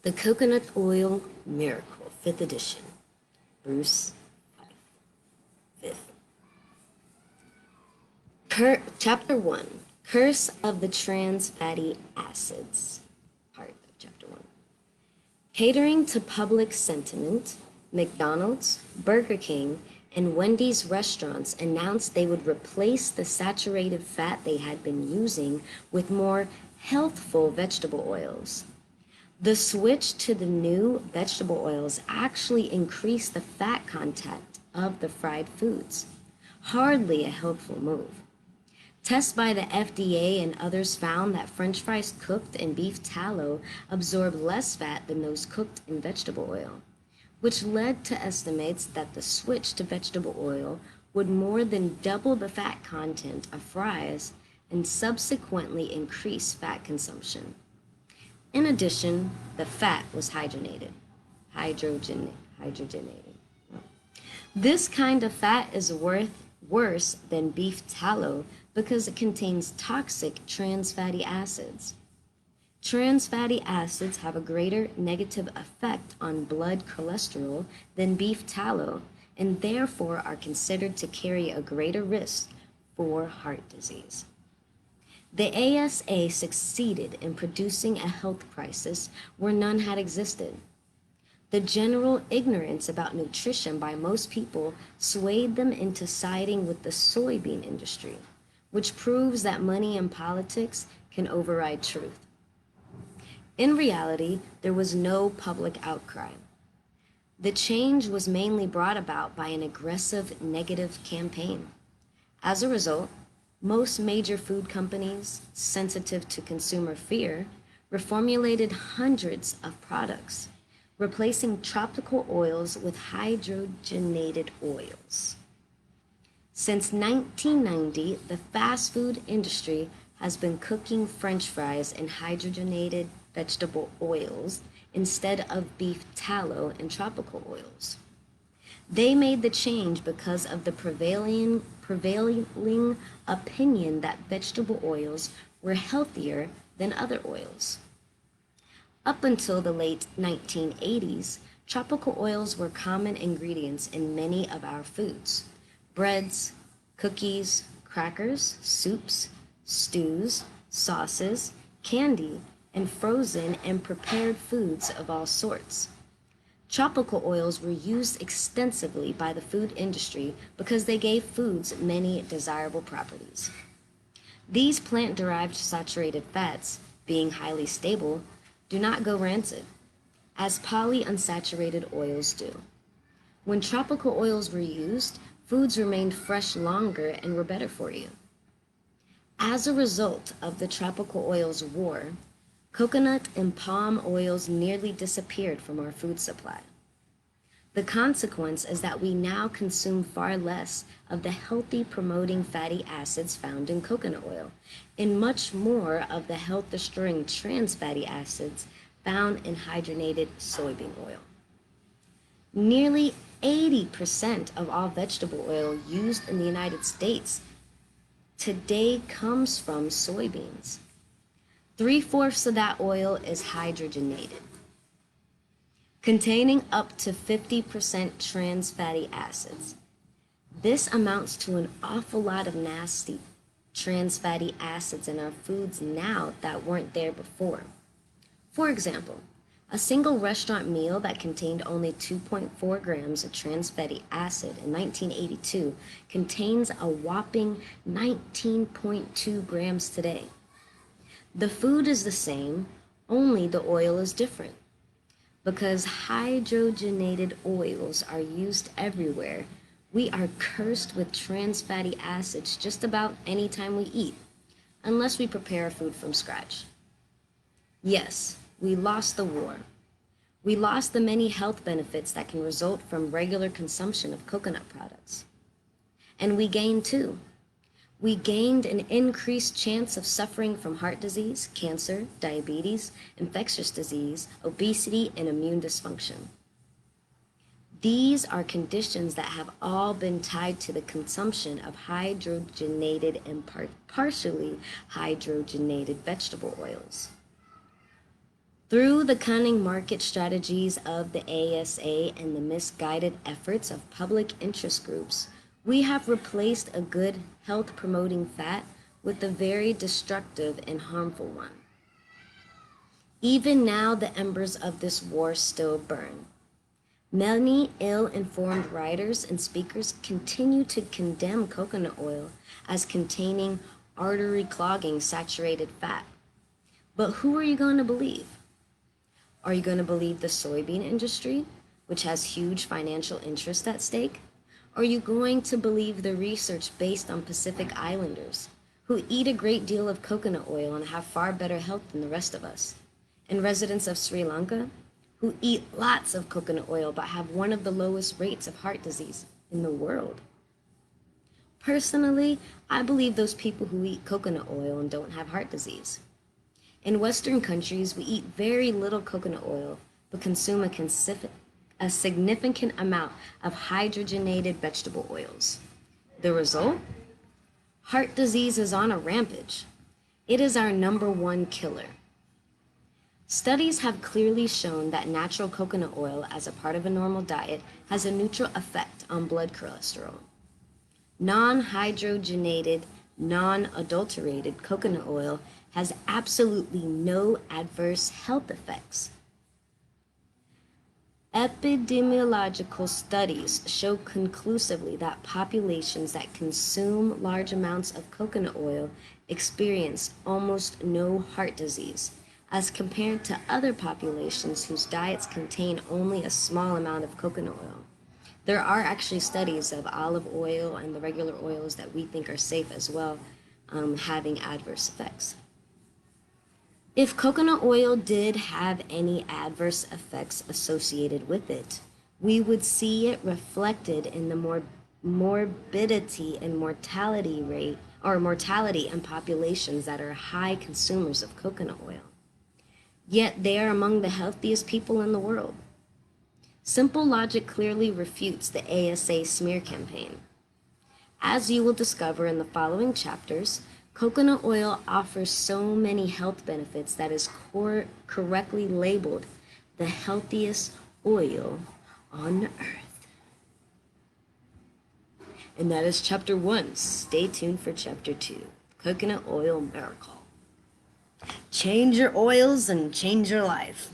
The Coconut Oil Miracle, 5th edition. Bruce Fife, 5th. Chapter 1, Curse of the Trans Fatty Acids. Part of Chapter 1. Catering to public sentiment, McDonald's, Burger King, and Wendy's restaurants announced they would replace the saturated fat they had been using with more healthful vegetable oils. The switch to the new vegetable oils actually increased the fat content of the fried foods. Hardly a helpful move. Tests by the FDA and others found that French fries cooked in beef tallow absorb less fat than those cooked in vegetable oil, which led to estimates that the switch to vegetable oil would more than double the fat content of fries and subsequently increase fat consumption. In addition, the fat was hydrogenated. This kind of fat is worse than beef tallow because it contains toxic trans fatty acids. Trans fatty acids have a greater negative effect on blood cholesterol than beef tallow and therefore are considered to carry a greater risk for heart disease. The ASA succeeded in producing a health crisis where none had existed. The general ignorance about nutrition by most people swayed them into siding with the soybean industry, which proves that money and politics can override truth. In reality, there was no public outcry. The change was mainly brought about by an aggressive negative campaign. As a result, most major food companies, sensitive to consumer fear, reformulated hundreds of products, replacing tropical oils with hydrogenated oils. Since 1990, the fast food industry has been cooking French fries in hydrogenated vegetable oils instead of beef tallow and tropical oils. They made the change because of the prevailing opinion that vegetable oils were healthier than other oils. Up until the late 1980s, tropical oils were common ingredients in many of our foods: breads, cookies, crackers, soups, stews, sauces, candy, and frozen and prepared foods of all sorts. Tropical oils were used extensively by the food industry because they gave foods many desirable properties. These plant-derived saturated fats, being highly stable, do not go rancid, as polyunsaturated oils do. When tropical oils were used, foods remained fresh longer and were better for you. As a result of the tropical oils war, coconut and palm oils nearly disappeared from our food supply. The consequence is that we now consume far less of the healthy promoting fatty acids found in coconut oil and much more of the health destroying trans fatty acids found in hydrogenated soybean oil. Nearly 80% of all vegetable oil used in the United States today comes from soybeans. 3/4 of that oil is hydrogenated, containing up to 50% trans fatty acids. This amounts to an awful lot of nasty trans fatty acids in our foods now that weren't there before. For example, a single restaurant meal that contained only 2.4 grams of trans fatty acid in 1982 contains a whopping 19.2 grams today. The food is the same, only the oil is different. Because hydrogenated oils are used everywhere, we are cursed with trans fatty acids just about any time we eat, unless we prepare food from scratch. Yes, we lost the war. We lost the many health benefits that can result from regular consumption of coconut products. And we gained too. We gained an increased chance of suffering from heart disease, cancer, diabetes, infectious disease, obesity, and immune dysfunction. These are conditions that have all been tied to the consumption of hydrogenated and partially hydrogenated vegetable oils. Through the cunning market strategies of the ASA and the misguided efforts of public interest groups, we have replaced a good health promoting fat with a very destructive and harmful one. Even now, the embers of this war still burn. Many ill-informed writers and speakers continue to condemn coconut oil as containing artery-clogging saturated fat. But who are you going to believe? Are you going to believe the soybean industry, which has huge financial interest at stake? Or are you going to believe the research based on Pacific Islanders, who eat a great deal of coconut oil and have far better health than the rest of us? And residents of Sri Lanka, who eat lots of coconut oil but have one of the lowest rates of heart disease in the world? Personally, I believe those people who eat coconut oil and don't have heart disease. In Western countries, we eat very little coconut oil but consume a significant amount of hydrogenated vegetable oils. The result? Heart disease is on a rampage. It is our #1 killer. Studies have clearly shown that natural coconut oil as a part of a normal diet has a neutral effect on blood cholesterol. Non-hydrogenated, non-adulterated coconut oil has absolutely no adverse health effects. Epidemiological studies show conclusively that populations that consume large amounts of coconut oil experience almost no heart disease, as compared to other populations whose diets contain only a small amount of coconut oil. There are actually studies of olive oil and the regular oils that we think are safe as well, having adverse effects. If coconut oil did have any adverse effects associated with it, we would see it reflected in the morbidity and mortality rate, or mortality in populations that are high consumers of coconut oil. Yet they are among the healthiest people in the world. Simple logic clearly refutes the ASA smear campaign. As you will discover in the following chapters, coconut oil offers so many health benefits that is correctly labeled the healthiest oil on earth. And that is chapter 1. Stay tuned for chapter 2, Coconut Oil Miracle. Change your oils and change your life.